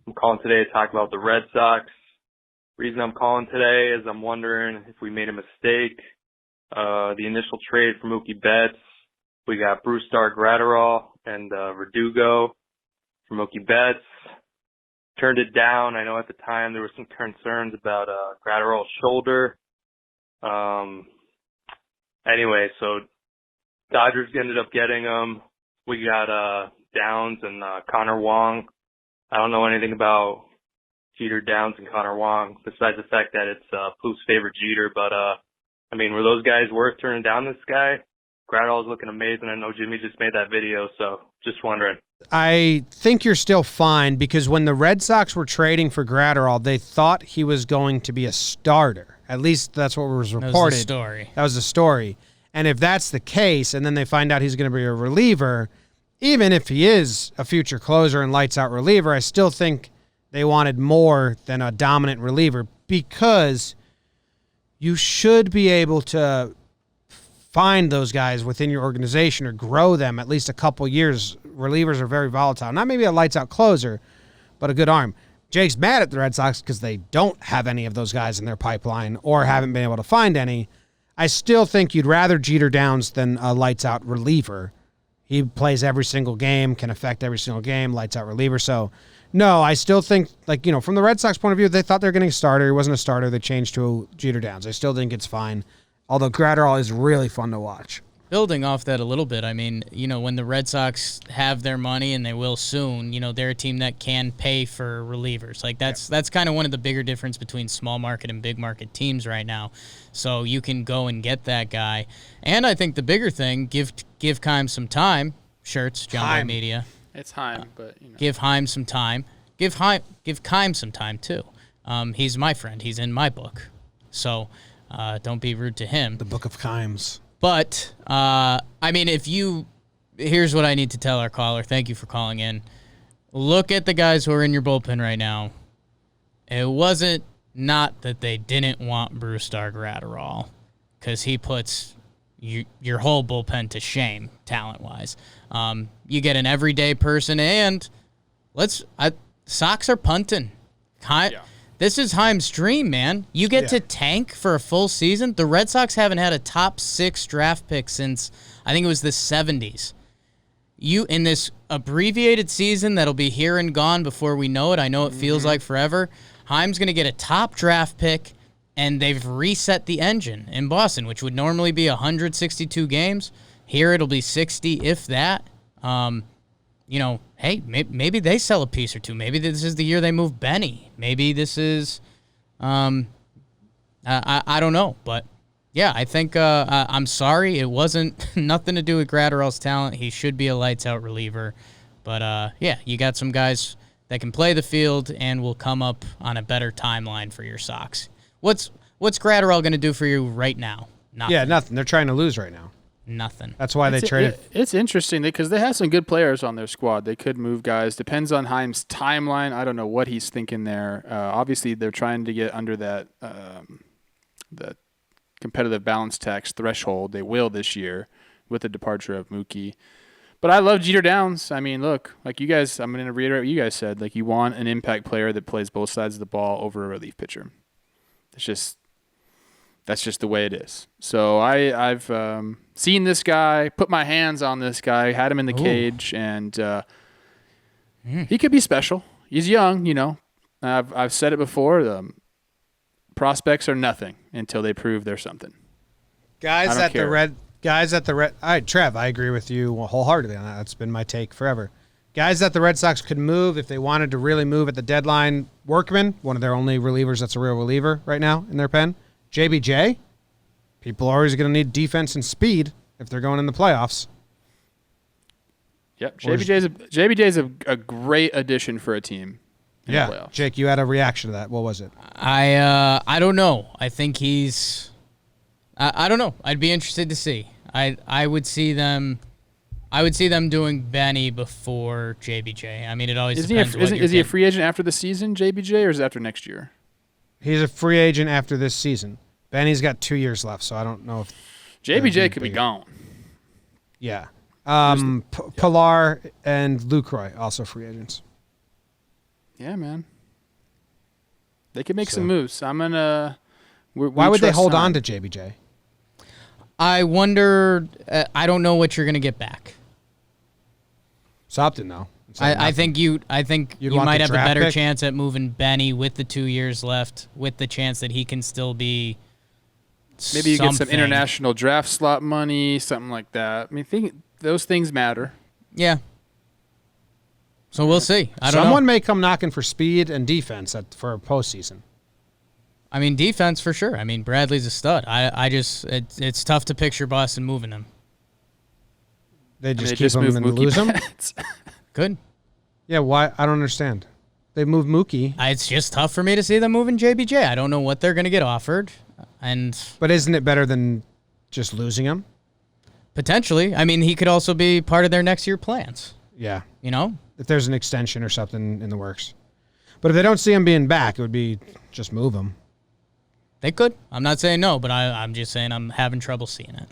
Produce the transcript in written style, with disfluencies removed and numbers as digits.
I'm calling today to talk about the Red Sox. Reason I'm calling today is I'm wondering if we made a mistake. The initial trade for Mookie Betts, we got Brusdar Graterol and Verdugo for Mookie Betts. Turned it down. I know at the time there were some concerns about Graterol's shoulder. Anyway, so Dodgers ended up getting him. We got Downs and Connor Wong. I don't know anything about Jeter, Downs, and Connor Wong besides the fact that it's Plouffe's favorite Jeter. But I mean, were those guys worth turning down this guy? Graterol's looking amazing. I know Jimmy just made that video, so just wondering. I think you're still fine because when the Red Sox were trading for Graterol, they thought he was going to be a starter. At least that's what was reported. That was the story. That was the story. And if that's the case, and then they find out he's going to be a reliever, even if he is a future closer and lights-out reliever, I still think they wanted more than a dominant reliever because you should be able to find those guys within your organization or grow them at least a couple years. Relievers are very volatile. Not maybe a lights-out closer, but a good arm. Jake's mad at the Red Sox because they don't have any of those guys in their pipeline or haven't been able to find any. I still think you'd rather Jeter Downs than a lights-out reliever. He plays every single game, can affect every single game, lights-out reliever. So, no, I still think, from the Red Sox point of view, they thought they were getting a starter. He wasn't a starter. They changed to Jeter Downs. I still think it's fine. Although Graterol is really fun to watch. Building off that a little bit, I mean, when the Red Sox have their money, and they will soon, they're a team that can pay for relievers. That's kind of one of the bigger difference between small market and big market teams right now. So you can go and get that guy. And I think the bigger thing, give Keim some time. Shirts, Jomboy Media. It's Heim, but give Heim some time. Give Keim some time too. He's my friend. He's in my book. So don't be rude to him. The Book of Keims. But, I mean, here's what I need to tell our caller. Thank you for calling in. Look at the guys who are in your bullpen right now. It wasn't not that they didn't want Brusdar Graterol, because he puts your whole bullpen to shame, talent-wise. You get an everyday person, and Sox are punting. Yeah. This is Heim's dream, man. You get to tank for a full season. The Red Sox haven't had a top 6 draft pick since, I think it was the 70s. In this abbreviated season that'll be here and gone before we know it, I know it feels like forever, Heim's going to get a top draft pick, and they've reset the engine in Boston, which would normally be 162 games. Here it'll be 60, if that. Hey, maybe they sell a piece or two. Maybe this is the year they move Benny. Maybe this is, I don't know. But, yeah, I think I'm sorry. It wasn't nothing to do with Graterol's talent. He should be a lights-out reliever. But, yeah, you got some guys that can play the field and will come up on a better timeline for your Sox. What's Graterol going to do for you right now? Nothing. Yeah, nothing. They're trying to lose right now. Nothing. That's why they traded. It's interesting because they have some good players on their squad. They could move guys. Depends on Heim's timeline. I don't know what he's thinking there. Obviously, they're trying to get under that the competitive balance tax threshold. They will this year with the departure of Mookie. But I love Jeter Downs. I mean, look, like you guys, I'm going to reiterate what you guys said. Like, you want an impact player that plays both sides of the ball over a relief pitcher. That's just the way it is. So I've seen this guy, put my hands on this guy, had him in the cage, and he could be special. He's young, I've said it before. Prospects are nothing until they prove they're something. Guys at the Red. All right, Trev, I agree with you wholeheartedly on that. That's been my take forever. Guys that the Red Sox could move if they wanted to really move at the deadline. Workman, one of their only relievers that's a real reliever right now in their pen. JBJ, people are always going to need defense and speed if they're going in the playoffs. Yep, JBJ's a great addition for a team in the playoffs. Jake, you had a reaction to that. What was it? I don't know. I think he's. I don't know. I'd be interested to see. I would see them. I would see them doing Benny before JBJ. I mean, it always depends. Is he a free agent after the season, JBJ, or is it after next year? He's a free agent after this season. Benny's got 2 years left, so I don't know if JBJ could be gone. Yeah. Pilar and Lucroy, also free agents. Yeah, man. They could make some moves. I'm gonna. Why would they hold on to JBJ? I wonder. I don't know what you're going to get back. Something though. I think you might have a better pick? chance at moving Benny with the 2 years left, with the chance that he can still be. Maybe you get some something. international draft slot money, something like that. I mean, those things matter. Yeah. So we'll see. I don't know. Someone may come knocking for speed and defense for a postseason. I mean, defense for sure. I mean, Bradley's a stud. It's tough to picture Boston moving him. They just keep him and lose him? Good. Yeah, why? I don't understand. They moved Mookie. It's just tough for me to see them moving JBJ. I don't know what they're going to get offered. But isn't it better than just losing him? Potentially. I mean, he could also be part of their next year plans. Yeah. You know? If there's an extension or something in the works. But if they don't see him being back, it would be just move him. They could. I'm not saying no, but I'm just saying I'm having trouble seeing it.